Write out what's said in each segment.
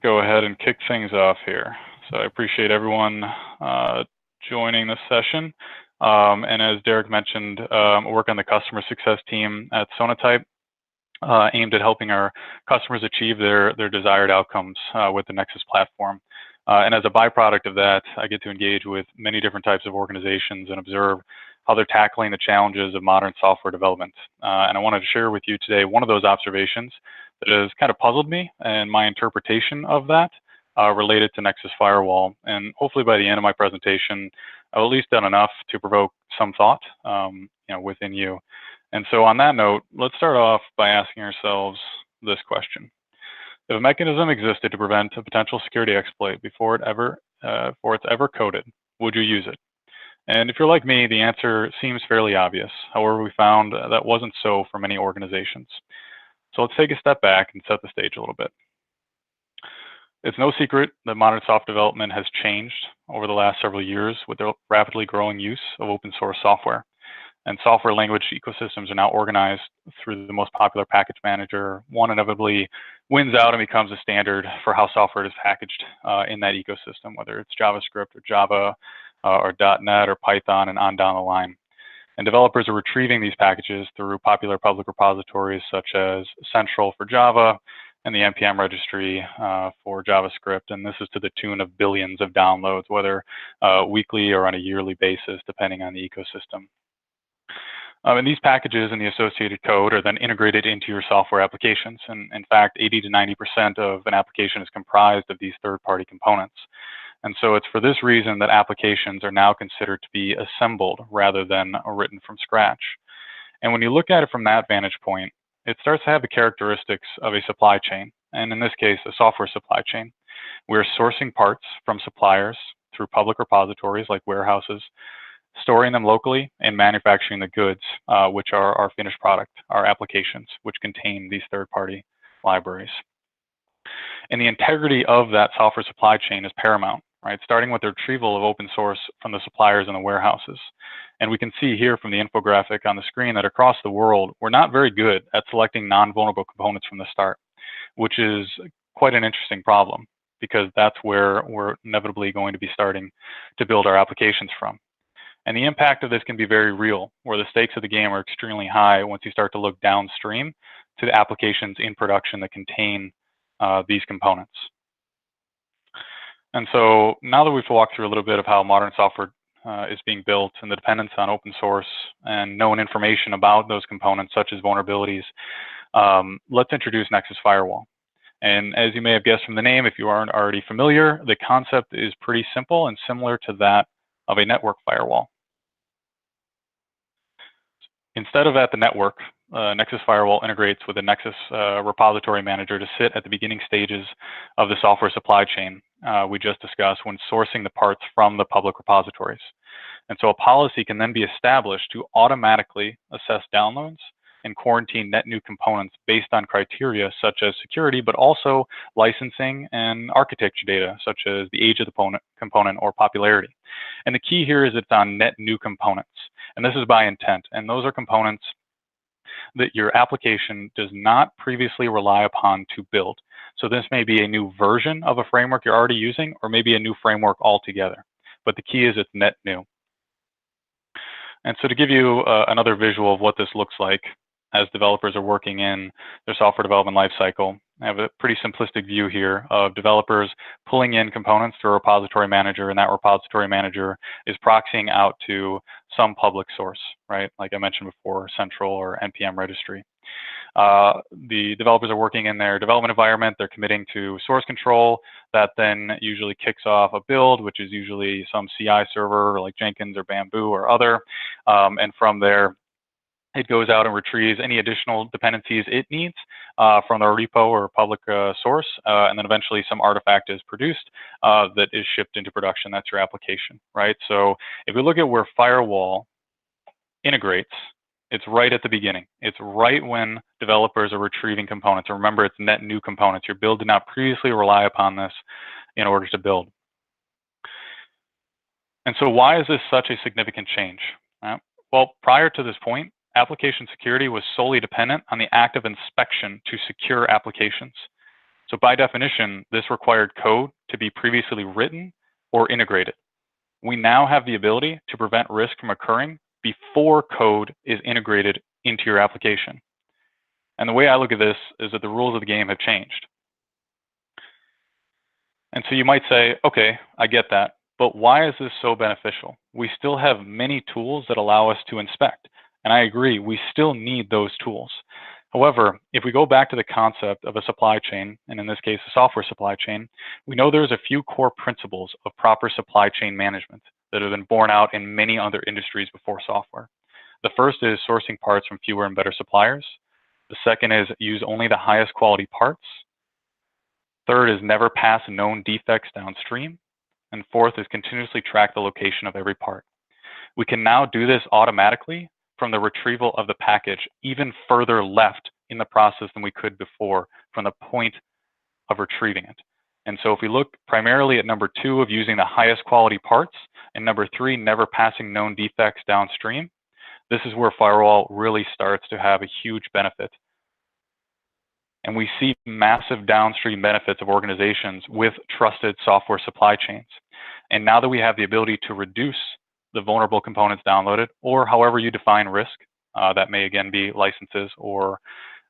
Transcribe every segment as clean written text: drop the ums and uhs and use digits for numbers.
go ahead and kick things off here. So I appreciate everyone joining this session. And as Derek mentioned, I work on the customer success team at Sonatype, aimed at helping our customers achieve their desired outcomes with the Nexus platform. And as a byproduct of that, I get to engage with many different types of organizations and observe how they're tackling the challenges of modern software development. And I wanted to share with you today one of those observations that has kind of puzzled me and my interpretation of that related to Nexus Firewall. And hopefully by the end of my presentation, I've at least done enough to provoke some thought within you. And so on that note, let's start off by asking ourselves this question. If a mechanism existed to prevent a potential security exploit before it's ever coded, would you use it? And if you're like me, the answer seems fairly obvious. However, we found that wasn't so for many organizations. So let's take a step back and set the stage a little bit. It's no secret that modern software development has changed over the last several years with the rapidly growing use of open source software. And software language ecosystems are now organized through the most popular package manager. One inevitably wins out and becomes a standard for how software is packaged in that ecosystem, whether it's JavaScript or Java or .NET or Python and on down the line. And developers are retrieving these packages through popular public repositories such as Central for Java and the NPM registry for JavaScript. And this is to the tune of billions of downloads, whether weekly or on a yearly basis, depending on the ecosystem. And these packages and the associated code are then integrated into your software applications. And in fact, 80 to 90% of an application is comprised of these third-party components. And so it's for this reason that applications are now considered to be assembled rather than written from scratch. And when you look at it from that vantage point, it starts to have the characteristics of a supply chain, and in this case, a software supply chain. We're sourcing parts from suppliers through public repositories like warehouses, storing them locally, and manufacturing the goods, which are our finished product, our applications, which contain these third-party libraries. And the integrity of that software supply chain is paramount, right? Starting with the retrieval of open source from the suppliers and the warehouses. And we can see here from the infographic on the screen that across the world, we're not very good at selecting non-vulnerable components from the start, which is quite an interesting problem because that's where we're inevitably going to be starting to build our applications from. And the impact of this can be very real, where the stakes of the game are extremely high once you start to look downstream to the applications in production that contain these components. And so now that we've walked through a little bit of how modern software is being built and the dependence on open source and known information about those components, such as vulnerabilities, let's introduce Nexus Firewall. And as you may have guessed from the name, if you aren't already familiar, the concept is pretty simple and similar to that of a network firewall. Instead of at the network, Nexus Firewall integrates with a Nexus repository manager to sit at the beginning stages of the software supply chain we just discussed when sourcing the parts from the public repositories. And so a policy can then be established to automatically assess downloads and quarantine net new components based on criteria such as security, but also licensing and architecture data, such as the age of the component or popularity. And the key here is it's on net new components. And this is by intent. And those are components that your application does not previously rely upon to build. So this may be a new version of a framework you're already using, or maybe a new framework altogether. But the key is it's net new. And so to give you another visual of what this looks like as developers are working in their software development lifecycle, I have a pretty simplistic view here of developers pulling in components through a repository manager, and that repository manager is proxying out to some public source, right? Like I mentioned before, Central or NPM registry. The developers are working in their development environment. They're committing to source control that then usually kicks off a build, which is usually some CI server like Jenkins or Bamboo or other. And from there, it goes out and retrieves any additional dependencies it needs from the repo or public source, and then eventually some artifact is produced that is shipped into production. That's your application, right? So if we look at where Firewall integrates, it's right at the beginning. It's right when developers are retrieving components. And remember, it's net new components. Your build did not previously rely upon this in order to build. And so why is this such a significant change? Well, prior to this point, application security was solely dependent on the active inspection to secure applications. So by definition, this required code to be previously written or integrated. We now have the ability to prevent risk from occurring before code is integrated into your application. And the way I look at this is that the rules of the game have changed. And so you might say, okay, I get that, but why is this so beneficial? We still have many tools that allow us to inspect. And I agree, we still need those tools. However, if we go back to the concept of a supply chain, and in this case, a software supply chain, we know there's a few core principles of proper supply chain management that have been borne out in many other industries before software. The first is sourcing parts from fewer and better suppliers. The second is use only the highest quality parts. Third is never pass known defects downstream. And fourth is continuously track the location of every part. We can now do this automatically from the retrieval of the package even further left in the process than we could before from the point of retrieving it. And so if we look primarily at number 2 of using the highest quality parts and number 3, never passing known defects downstream, this is where Firewall really starts to have a huge benefit. And we see massive downstream benefits of organizations with trusted software supply chains. And now that we have the ability to reduce the vulnerable components downloaded, or however you define risk, that may again be licenses or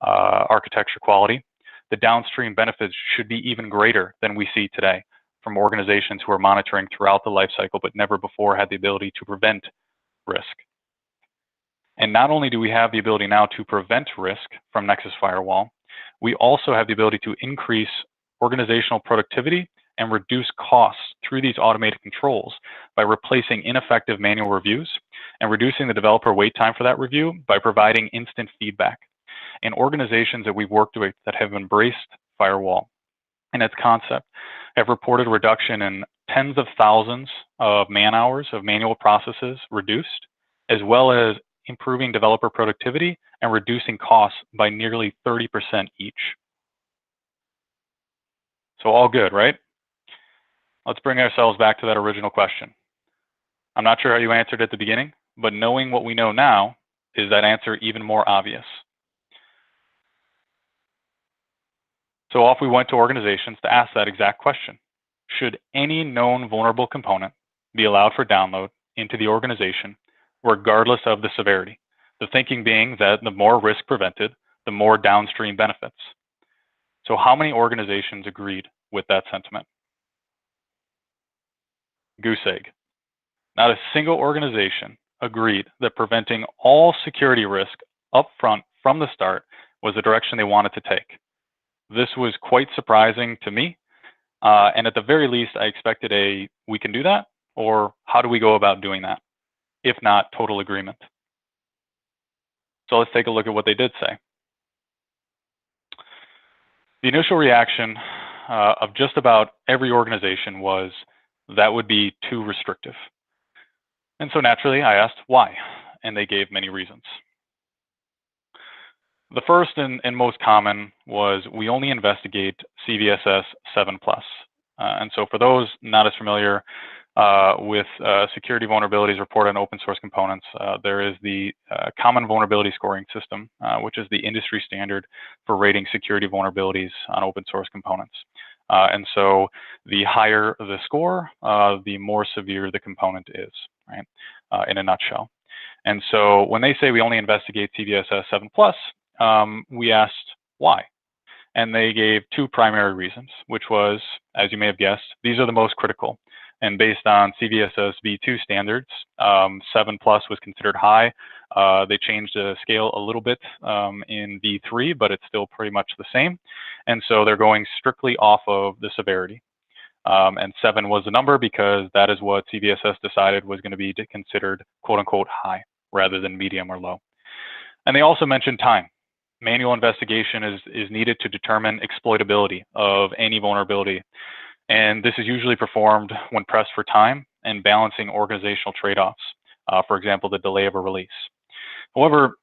architecture quality, the downstream benefits should be even greater than we see today from organizations who are monitoring throughout the lifecycle but never before had the ability to prevent risk. And not only do we have the ability now to prevent risk from Nexus Firewall, we also have the ability to increase organizational productivity and reduce costs through these automated controls by replacing ineffective manual reviews and reducing the developer wait time for that review by providing instant feedback. And organizations that we've worked with that have embraced Firewall and its concept have reported reduction in tens of thousands of man hours of manual processes reduced, as well as improving developer productivity and reducing costs by nearly 30% each. So all good, right? Let's bring ourselves back to that original question. I'm not sure how you answered at the beginning, but knowing what we know now, is that answer even more obvious? So off we went to organizations to ask that exact question. Should any known vulnerable component be allowed for download into the organization, regardless of the severity? The thinking being that the more risk prevented, the more downstream benefits. So how many organizations agreed with that sentiment? Goose egg. Not a single organization agreed that preventing all security risk up front from the start was the direction they wanted to take. This was quite surprising to me. And at the very least, I expected a, we can do that, or how do we go about doing that, if not total agreement. So let's take a look at what they did say. The initial reaction of just about every organization was that would be too restrictive. And so naturally, I asked why, and they gave many reasons. The first and most common was we only investigate CVSS 7+. And so for those not as familiar with security vulnerabilities reported on open source components, there is the Common Vulnerability Scoring System, which is the industry standard for rating security vulnerabilities on open source components. And so the higher the score, the more severe the component is, right, in a nutshell. And so when they say we only investigate CVSS 7+, we asked why. And they gave 2 primary reasons, which was, as you may have guessed, these are the most critical. And based on CVSS v2 standards, 7+ was considered high. They changed the scale a little bit in v3, but it's still pretty much the same. And so they're going strictly off of the severity. And 7 was the number because that is what CVSS decided was going to be considered quote unquote high rather than medium or low. And they also mentioned time. Manual investigation is needed to determine exploitability of any vulnerability. And this is usually performed when pressed for time and balancing organizational trade-offs, for example, the delay of a release. However,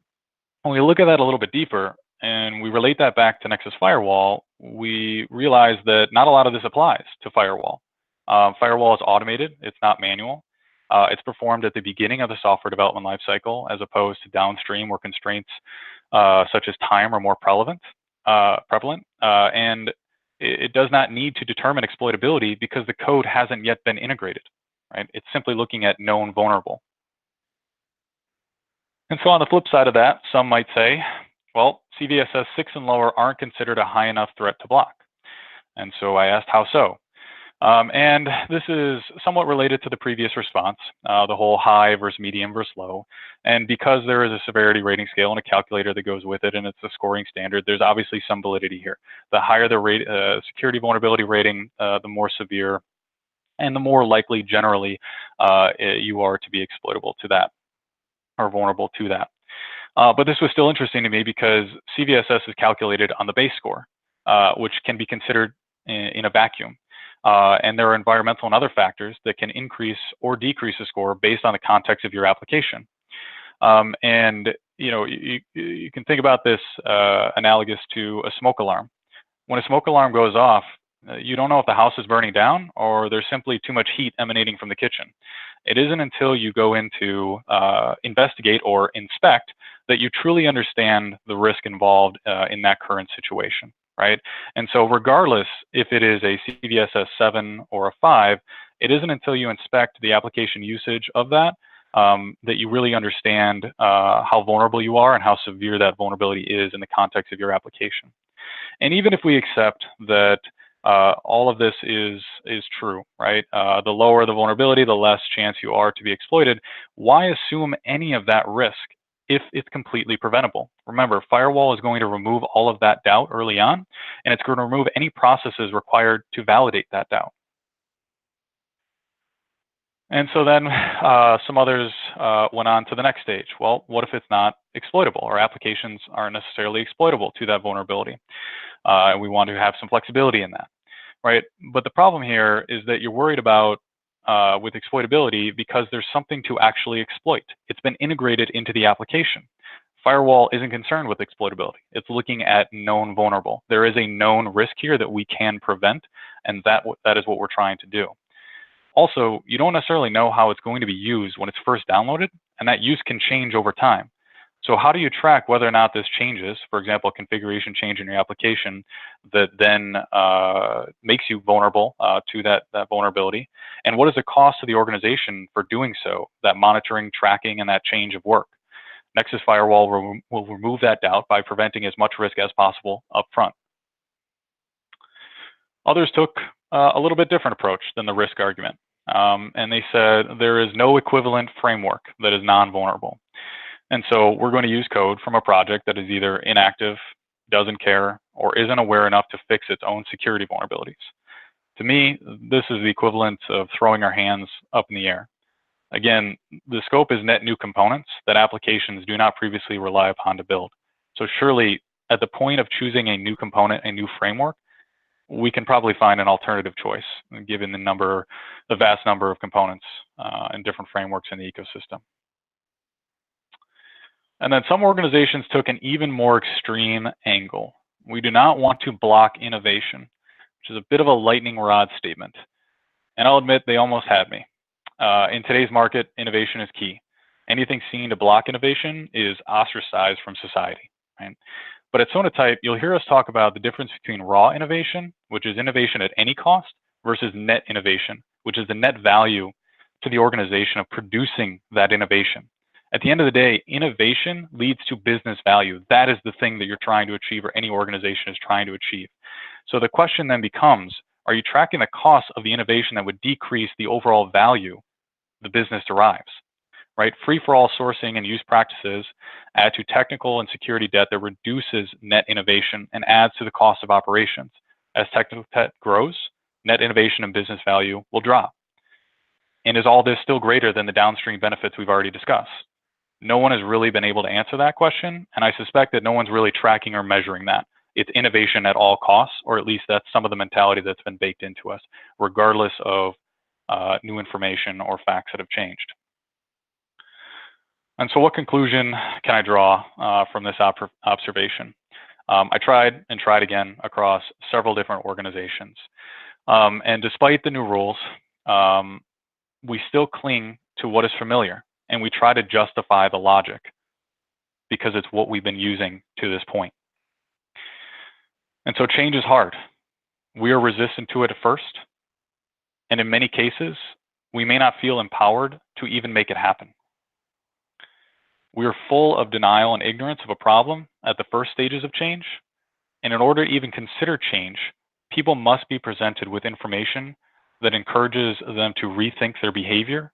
when we look at that a little bit deeper and we relate that back to Nexus Firewall, we realize that not a lot of this applies to Firewall. Firewall is automated, it's not manual. It's performed at the beginning of the software development lifecycle as opposed to downstream where constraints such as time are more prevalent. And it does not need to determine exploitability because the code hasn't yet been integrated, right? It's simply looking at known vulnerable. And so on the flip side of that, some might say, well, CVSS 6 and lower aren't considered a high enough threat to block. And so I asked, how so? And this is somewhat related to the previous response, the whole high versus medium versus low. And because there is a severity rating scale and a calculator that goes with it, and it's a scoring standard, there's obviously some validity here. The higher the security vulnerability rating, the more severe and the more likely generally you are to be exploitable to that or vulnerable to that. But this was still interesting to me because CVSS is calculated on the base score, which can be considered in a vacuum. And there are environmental and other factors that can increase or decrease the score based on the context of your application. And you can think about this analogous to a smoke alarm. When a smoke alarm goes off, you don't know if the house is burning down or there's simply too much heat emanating from the kitchen. It isn't until you go into investigate or inspect that you truly understand the risk involved in that current situation, right? And so regardless if it is a CVSS 7 or a 5, it isn't until you inspect the application usage of that that you really understand how vulnerable you are and how severe that vulnerability is in the context of your application. And even if we accept that all of this is true, right? The lower the vulnerability, the less chance you are to be exploited. Why assume any of that risk if it's completely preventable? Remember, firewall is going to remove all of that doubt early on, and it's going to remove any processes required to validate that doubt. And so then some others went on to the next stage. Well, what if it's not exploitable, or applications aren't necessarily exploitable to that vulnerability? And we want to have some flexibility in that, right? But the problem here is that you're worried about with exploitability because there's something to actually exploit. It's been integrated into the application. Firewall isn't concerned with exploitability. It's looking at known vulnerable. There is a known risk here that we can prevent, and that is what we're trying to do. Also, you don't necessarily know how it's going to be used when it's first downloaded, and that use can change over time. So how do you track whether or not this changes, for example, a configuration change in your application that then makes you vulnerable to that vulnerability? And what is the cost to the organization for doing so, that monitoring, tracking, and that change of work? Nexus Firewall will remove that doubt by preventing as much risk as possible up front. Others took a little bit different approach than the risk argument. And they said there is no equivalent framework that is non-vulnerable. And so we're going to use code from a project that is either inactive, doesn't care, or isn't aware enough to fix its own security vulnerabilities. To me, this is the equivalent of throwing our hands up in the air. Again, the scope is net new components that applications do not previously rely upon to build. So surely at the point of choosing a new component, a new framework, we can probably find an alternative choice given the vast number of components and different frameworks in the ecosystem. And then some organizations took an even more extreme angle. We do not want to block innovation, which is a bit of a lightning rod statement. And I'll admit they almost had me. In today's market, innovation is key. Anything seen to block innovation is ostracized from society, right? But at Sonatype, you'll hear us talk about the difference between raw innovation, which is innovation at any cost, versus net innovation, which is the net value to the organization of producing that innovation. At the end of the day, innovation leads to business value. That is the thing that you're trying to achieve, or any organization is trying to achieve. So the question then becomes, are you tracking the cost of the innovation that would decrease the overall value the business derives? Right? Free-for-all sourcing and use practices add to technical and security debt that reduces net innovation and adds to the cost of operations. As technical debt grows, net innovation and business value will drop. And is all this still greater than the downstream benefits we've already discussed? No one has really been able to answer that question, and I suspect that no one's really tracking or measuring that. It's innovation at all costs, or at least that's some of the mentality that's been baked into us, regardless of new information or facts that have changed. And so what conclusion can I draw from this observation? I tried and tried again across several different organizations. And despite the new rules, we still cling to what is familiar, and we try to justify the logic because it's what we've been using to this point. And so change is hard. We are resistant to it at first, and in many cases, we may not feel empowered to even make it happen. We are full of denial and ignorance of a problem at the first stages of change, and in order to even consider change, people must be presented with information that encourages them to rethink their behavior,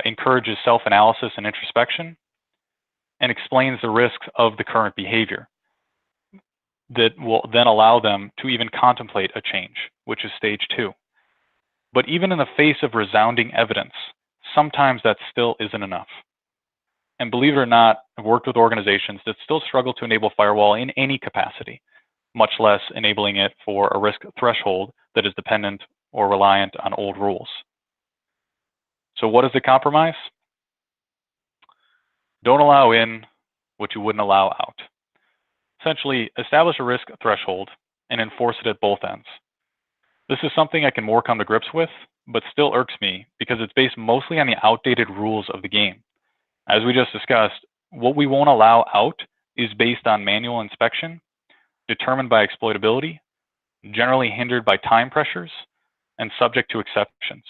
encourages self-analysis and introspection, and explains the risks of the current behavior that will then allow them to even contemplate a change, which is stage 2. But even in the face of resounding evidence, sometimes that still isn't enough. And believe it or not, I've worked with organizations that still struggle to enable firewall in any capacity, much less enabling it for a risk threshold that is dependent or reliant on old rules. So what is the compromise? Don't allow in what you wouldn't allow out. Essentially, establish a risk threshold and enforce it at both ends. This is something I can more come to grips with, but still irks me because it's based mostly on the outdated rules of the game. As we just discussed, what we won't allow out is based on manual inspection, determined by exploitability, generally hindered by time pressures, and subject to exceptions.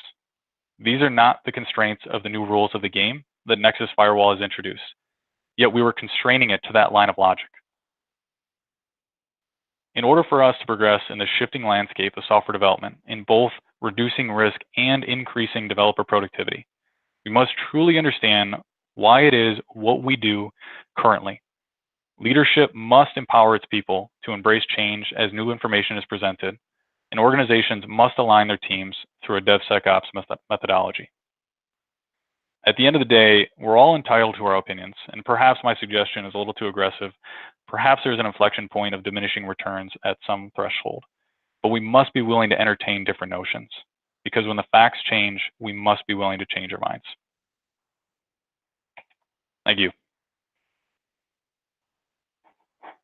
These are not the constraints of the new rules of the game that Nexus Firewall has introduced, yet we were constraining it to that line of logic. In order for us to progress in the shifting landscape of software development in both reducing risk and increasing developer productivity, we must truly understand why it is what we do currently. Leadership must empower its people to embrace change as new information is presented, and organizations must align their teams through a DevSecOps methodology. At the end of the day, we're all entitled to our opinions, and perhaps my suggestion is a little too aggressive. Perhaps there's an inflection point of diminishing returns at some threshold, but we must be willing to entertain different notions, because when the facts change, we must be willing to change our minds. Thank you.